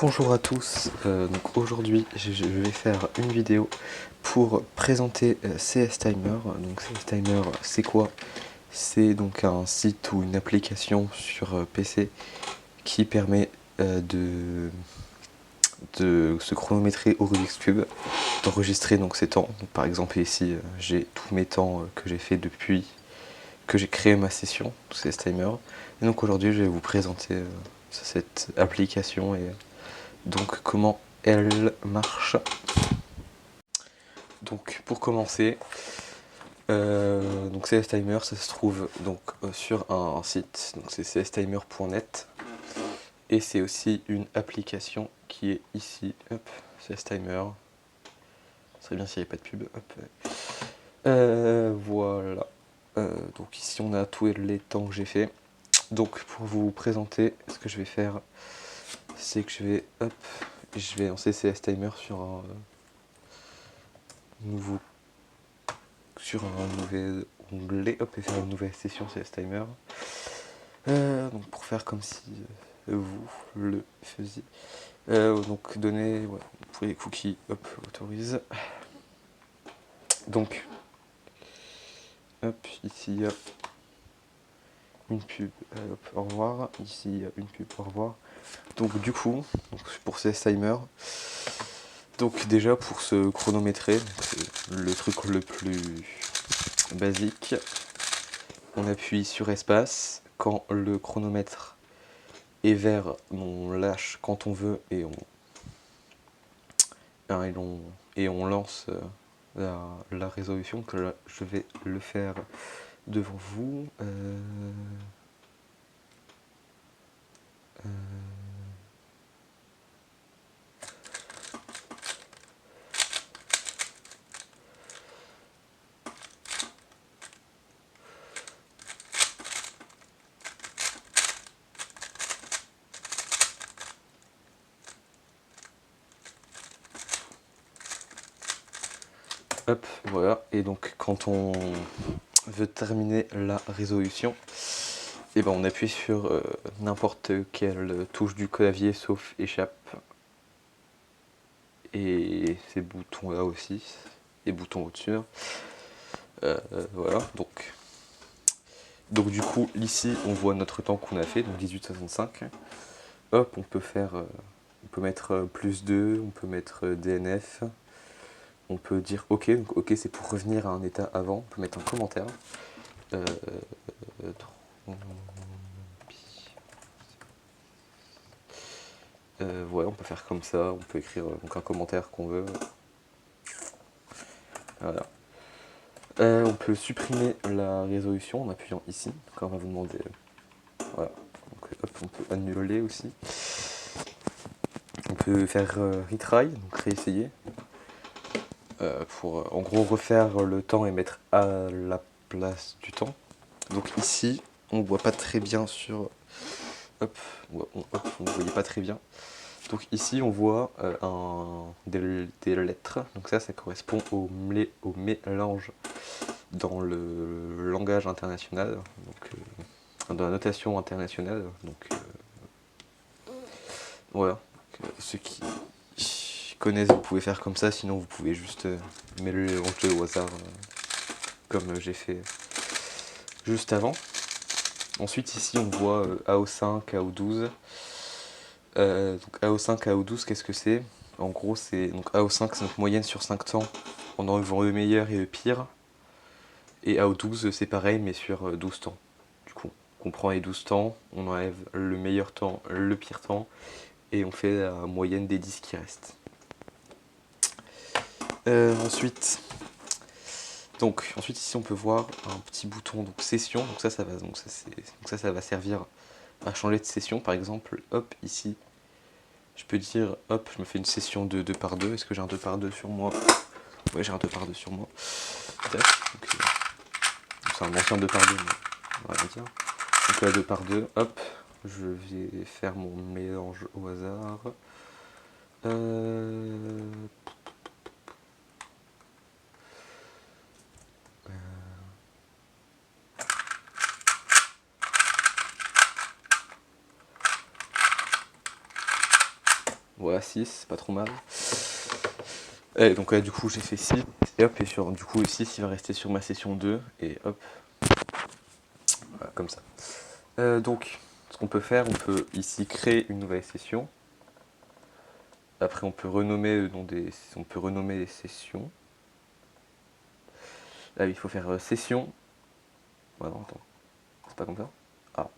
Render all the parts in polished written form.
Bonjour à tous, donc aujourd'hui je vais faire une vidéo pour présenter CS Timer. Donc CS Timer c'est quoi? C'est donc un site ou une application sur PC qui permet de se chronométrer au Rubik's Cube, d'enregistrer donc ses temps. Donc, par exemple ici j'ai tous mes temps que j'ai fait depuis que j'ai créé ma session CS Timer. Et donc aujourd'hui je vais vous présenter cette application et donc comment elle marche. Donc pour commencer, donc CS Timer ça se trouve donc sur un site, donc c'est cstimer.net, et c'est aussi une application qui est ici, hop, CS Timer. Ce serait bien s'il n'y avait pas de pub, hop. Voilà. Donc ici on a tous les temps que j'ai fait. Donc pour vous présenter, ce que je vais faire, c'est que je vais lancer CS Timer sur un nouvel onglet, hop, et faire une nouvelle session CS Timer. Donc pour faire comme si vous le faisiez. Donc donner, ouais, pour les cookies, hop, autorise. Donc, hop, ici il y a une pub, hop, au revoir. Ici il y a une pub, au revoir. Donc du coup, pour CS Timer, donc déjà pour se chronométrer, c'est le truc le plus basique. On appuie sur espace quand le chronomètre est vert, on lâche quand on veut et on lance la résolution. Que là, je vais le faire devant vous. Hop, voilà. Et donc quand on veut terminer la résolution, et ben on appuie sur n'importe quelle touche du clavier sauf échappe. Et ces boutons là aussi, et boutons au-dessus. Voilà, donc du coup ici on voit notre temps qu'on a fait, donc 18,65. Hop, on peut mettre plus 2, on peut mettre DNF, on peut dire OK, donc OK c'est pour revenir à un état avant, on peut mettre un commentaire. Voilà, on peut faire comme ça, on peut écrire donc un commentaire qu'on veut. Voilà. On peut supprimer la résolution en appuyant ici, quand on va vous demander. Voilà. Donc, hop, on peut annuler aussi. On peut faire retry, donc réessayer, pour en gros refaire le temps et mettre à la place du temps. Donc ici, on voit pas très bien sur. Hop, on ne voyait pas très bien. Donc ici, on voit des lettres. Donc ça correspond au mélange dans le langage international, donc dans la notation internationale. Donc voilà. Donc, ceux qui connaissent, vous pouvez faire comme ça, sinon vous pouvez juste mélanger au hasard, comme j'ai fait juste avant. Ensuite ici on voit AO5, AO12. Donc AO5, AO12, qu'est-ce que c'est? En gros c'est donc AO5 c'est notre moyenne sur 5 temps en enlevant le meilleur et le pire. Et AO12 c'est pareil mais sur 12 temps. Du coup on prend les 12 temps, on enlève le meilleur temps, le pire temps, et on fait la moyenne des 10 qui restent. Ensuite ici on peut voir un petit bouton donc session, donc ça va servir à changer de session. Par exemple, hop, ici je peux dire hop, je me fais une session de 2 par 2. Est-ce que j'ai un 2 par 2 sur moi? Ouais, j'ai un 2 par 2 sur moi. C'est un ancien 2 par 2, mais on va rien dire. Donc là 2 par 2, hop, je vais faire mon mélange au hasard. Voilà, 6, c'est pas trop mal. Et donc du coup j'ai fait 6, et hop, et du coup 6 il va rester sur ma session 2, et hop, voilà, comme ça. Donc, ce qu'on peut faire, on peut ici créer une nouvelle session. Après on peut renommer les sessions. Là il faut faire session. Ah non, attends, c'est pas comme ça. Ah.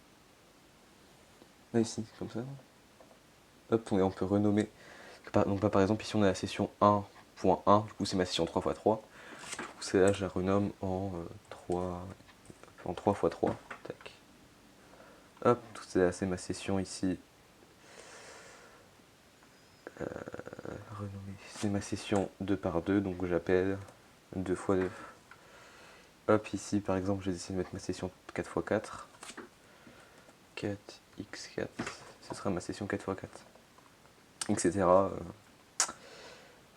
Là ici, comme ça. Hop, on peut renommer. Donc par exemple ici on a la session 1.1, du coup c'est ma session 3x3. Du coup c'est là je la renomme en 3 x 3. Tac. Hop, c'est ma session ici. Renommer. C'est ma session 2x2, donc j'appelle 2x2. Hop, ici par exemple j'ai décidé de mettre ma session 4x4. 4x4, ce sera ma session 4x4. Etc.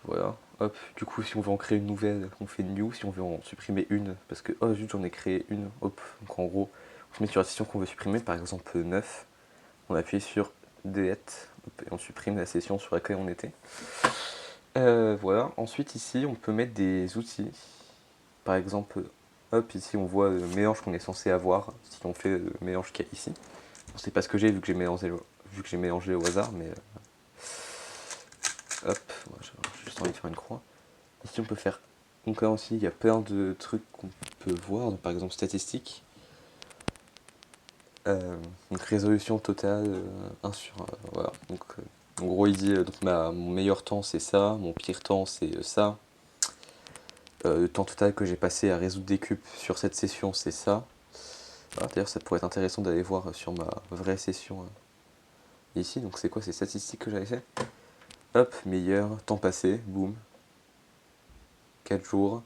Voilà, hop, du coup si on veut en créer une nouvelle, on fait new, si on veut en supprimer une, parce que oh zut j'en ai créé une, hop, donc en gros, on se met sur la session qu'on veut supprimer, par exemple 9, on appuie sur delete, hop, et on supprime la session sur laquelle on était. Voilà, ensuite ici on peut mettre des outils, par exemple, hop, ici on voit le mélange qu'on est censé avoir, si on fait le mélange qu'il y a ici. On sait pas ce que j'ai vu que j'ai mélangé au hasard, mais hop, moi, j'ai juste envie de faire une croix. Ici on peut faire, donc là aussi il y a plein de trucs qu'on peut voir, donc, par exemple statistiques, donc résolution totale 1 sur voilà, donc en gros il dit donc mon meilleur temps c'est ça, mon pire temps c'est ça, le temps total que j'ai passé à résoudre des cubes sur cette session c'est ça. Voilà, d'ailleurs ça pourrait être intéressant d'aller voir sur ma vraie session ici, donc c'est quoi ces statistiques que j'avais fait. Hop, meilleur temps passé, boum, 4 jours,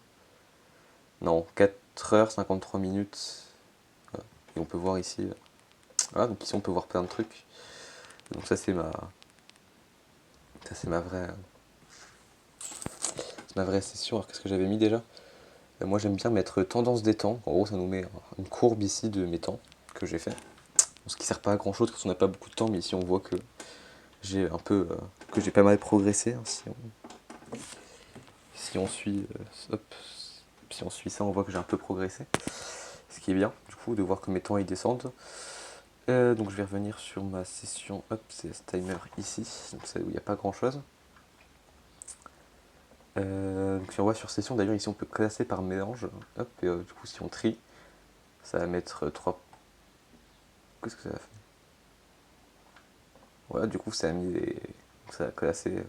non, 4 heures 53 minutes, voilà. Et on peut voir ici, voilà, donc ici on peut voir plein de trucs, donc ça c'est ma vraie session. Alors qu'est-ce que j'avais mis déjà? Moi j'aime bien mettre tendance des temps, en gros ça nous met une courbe ici de mes temps que j'ai fait, ce qui sert pas à grand chose parce qu'on n'a pas beaucoup de temps, mais ici on voit que j'ai un peu, que j'ai pas mal progressé, hein, si on suit, hop, si on suit ça on voit que j'ai un peu progressé. Ce qui est bien, du coup, de voir que mes temps ils descendent. Donc je vais revenir sur ma session, hop, c'est ce timer ici, donc c'est où il n'y a pas grand chose. Donc si on voit sur session, d'ailleurs ici on peut classer par mélange, hop, et du coup si on trie, ça va mettre 3. Qu'est-ce que ça a fait? Voilà, du coup ça a mis les. Ça a classé.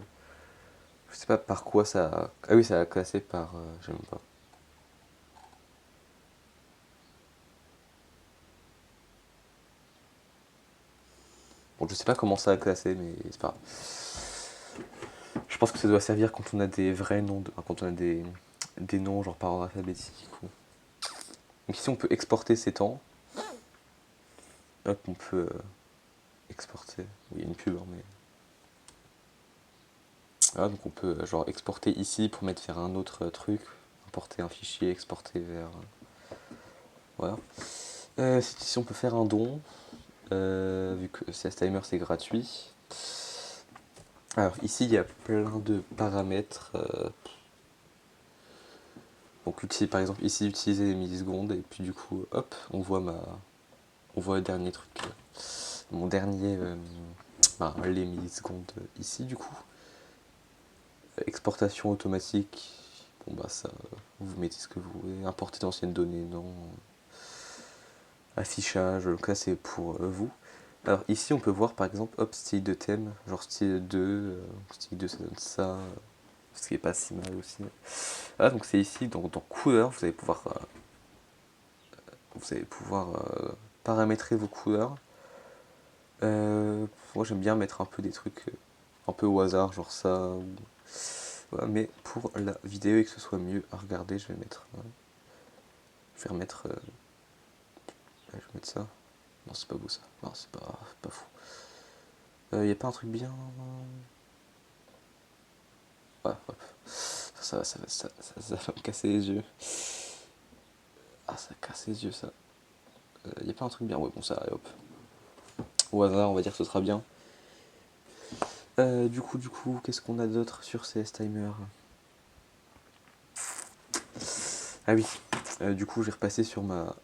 Je sais pas par quoi ça a. Ah oui, ça a classé par. J'aime pas. Bon, je sais pas comment ça a classé, mais c'est pas grave. Je pense que ça doit servir quand on a des vrais noms, quand on a des noms genre par ordre alphabétique. Donc ici on peut exporter ces temps. Hop, on peut exporter. Oui, il y a une pub, hein, mais. Voilà, donc on peut genre exporter ici pour mettre vers un autre truc, importer un fichier, exporter vers. Voilà. Ici on peut faire un don, vu que CS Timer c'est gratuit. Alors ici il y a plein de paramètres. Donc par exemple ici utiliser les millisecondes et puis du coup hop on voit le dernier truc. Mon dernier les millisecondes ici du coup. Exportation automatique. Bon bah ça vous mettez ce que vous voulez. Importer d'anciennes données, non. Affichage, donc là c'est pour vous. Alors ici on peut voir par exemple hop style de thème, genre style 2, style 2 ça donne ça, ce qui est pas si mal aussi. Ah donc c'est ici dans couleurs, vous allez pouvoir paramétrer vos couleurs. Moi j'aime bien mettre un peu des trucs un peu au hasard, genre ça. Voilà, mais pour la vidéo et que ce soit mieux à regarder, je vais mettre. Je vais remettre. Je vais mettre ça. Non c'est pas beau ça. Non c'est pas fou. Y a pas un truc bien. Ouais, hop. Ça va me casser les yeux. Ah, ça casse les yeux, ça. Y a pas un truc bien? Ouais, bon, ça, allez, hop. Au hasard, on va dire que ce sera bien. Du coup, qu'est-ce qu'on a d'autre sur CS Timer? Ah oui, du coup j'ai repassé sur ma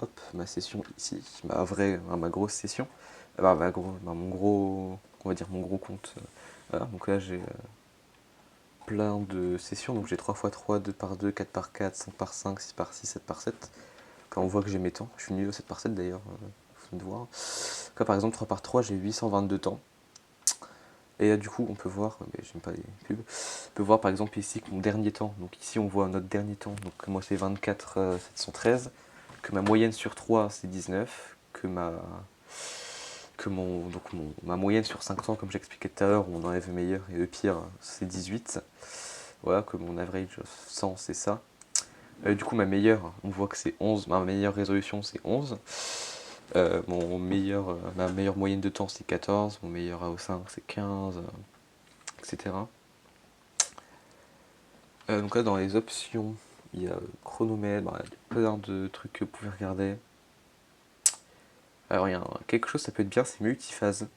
session ici, ma grosse session, mon gros, on va dire mon gros compte. Voilà, donc là j'ai plein de sessions, donc j'ai 3x3, 2x2, 4x4, 5x5, 6x6, 7x7. Quand on voit que j'ai mes temps, je suis nul au 7x7 d'ailleurs, faut me voir. Là, par exemple 3x3 j'ai 822 temps. Et là du coup on peut voir, mais j'aime pas les pubs, on peut voir par exemple ici que mon dernier temps, donc ici on voit notre dernier temps, donc moi c'est 24 713, que ma moyenne sur 3 c'est 19, ma moyenne sur 5 temps comme j'expliquais tout à l'heure, où on enlève le meilleur et le pire c'est 18, voilà, que mon average 100 c'est ça. Du coup ma meilleure, on voit que c'est 11, ma meilleure résolution c'est 11. Ma meilleure moyenne de temps c'est 14, mon meilleur AO5 c'est 15, etc. Donc là dans les options, il y a chronomètre, il y a plein de trucs que vous pouvez regarder. Alors il y a quelque chose ça peut être bien, c'est multiphase.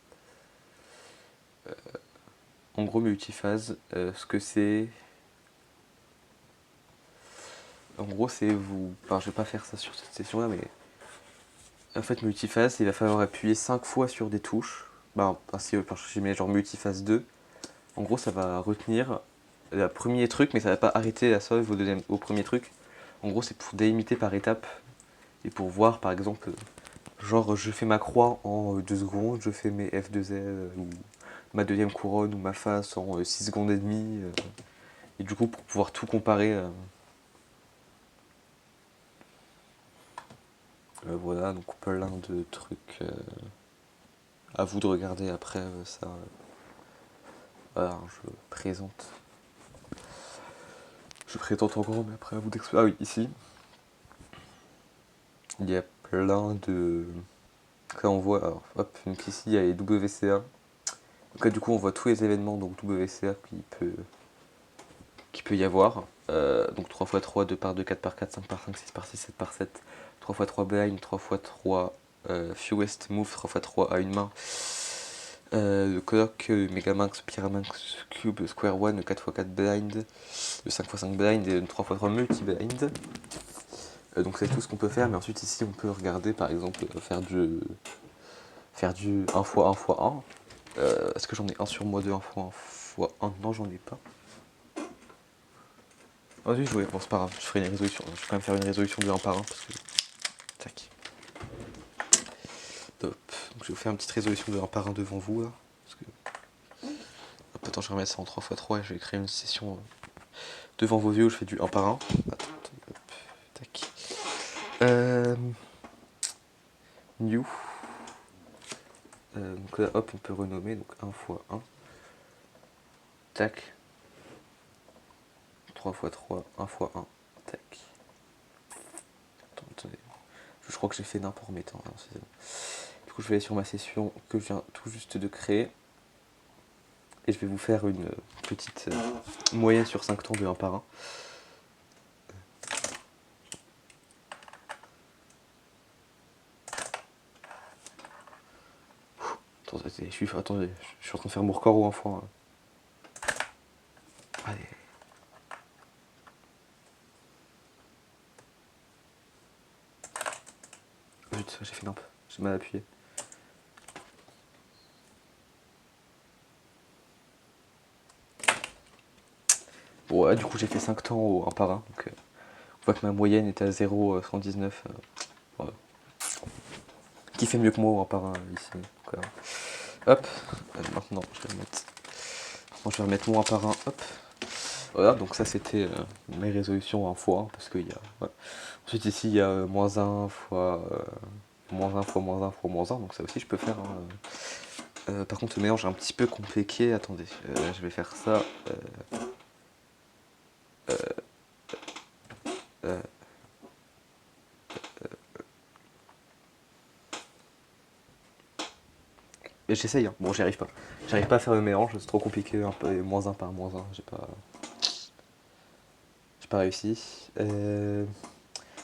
En gros multiphase, ce que c'est... En gros c'est vous... Enfin je vais pas faire ça sur cette session là mais... En fait multiphase, il va falloir appuyer 5 fois sur des touches. Si j'ai mis genre multiphase 2, en gros ça va retenir le premier truc mais ça va pas arrêter la sauve au premier truc. En gros c'est pour délimiter par étape et pour voir par exemple, genre je fais ma croix en 2 secondes, je fais mes F2L ou ma deuxième couronne ou ma face en 6 secondes et demie. Et du coup pour pouvoir tout comparer, voilà, donc plein de trucs à vous de regarder après ça. Voilà, je présente en gros mais après à vous d'expliquer. Ah oui, ici il y a plein de... Là on voit, alors, hop, donc ici il y a les WCA. Donc là du coup on voit tous les événements donc WCA qui peut y avoir. Donc 3x3, 2x2, 4x4, 5x5, 6x6, 7x7, 3x3 blind, 3x3 fewest move, 3x3 à une main. Le clock, le Megaminx, Pyraminx, Cube, Square One, le 4x4 blind, le 5x5 blind et le 3x3 multi-blind. Donc c'est tout ce qu'on peut faire, mais ensuite ici on peut regarder par exemple faire du 1x1x1. Est-ce que j'en ai un sur moi, 2 1x1x1? Non, j'en ai pas. Ah oui, bon c'est pas grave, je ferai une résolution. Je vais quand même faire une résolution de 1 par 1 parce que. Tac. Top. Donc je vais vous faire une petite résolution de 1 par 1 devant vous là. Parce que. Hop, attends, je vais remettre ça en 3x3 et je vais créer une session devant vos yeux où je fais du 1 par 1. Attends, hop, tac. New. Donc là, hop, on peut renommer, donc 1 x 1. Tac. 3 x 3, 1 x 1. Tac. Attendez. Je crois que j'ai fait n'importe mes temps. Du coup, je vais aller sur ma session que je viens tout juste de créer. Et je vais vous faire une petite moyenne sur 5 temps de 1 par 1. Attendez, je suis en train de faire mon record au 1 fois. Allez. Zut, j'ai fait n'importe. J'ai mal appuyé. Bon, du coup, j'ai fait 5 temps au 1 par 1. Donc, on voit que ma moyenne est à 0,119. Voilà. Qui fait mieux que moi au 1 par 1 ici. Donc, hop, maintenant, je vais remettre mon 1 par 1. Hop. Voilà, donc ça c'était mes résolutions en fois, parce qu'il y a... Ouais. Ensuite ici il y a moins 1 fois moins 1 fois moins 1 fois moins 1, donc ça aussi je peux faire. Par contre le mélange est un petit peu compliqué, attendez, je vais faire ça. J'essaye, hein. Bon j'y arrive pas. J'arrive pas à faire le mélange, c'est trop compliqué, un peu moins 1 par moins 1, j'ai pas réussi.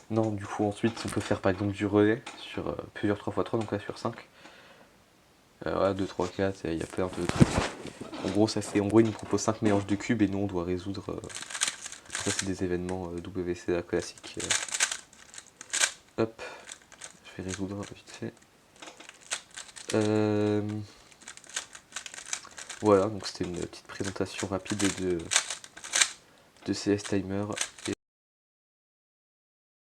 Non, du coup ensuite on peut faire par exemple du relais sur plusieurs 3x3, donc là sur 5. Voilà, 2, 3, 4, il y a plein de trucs. En gros, il nous propose 5 mélanges de cubes et nous on doit résoudre. Ça, c'est des événements WCA classiques. Hop, je vais résoudre vite fait. Voilà, donc c'était une petite présentation rapide de CS Timer. Et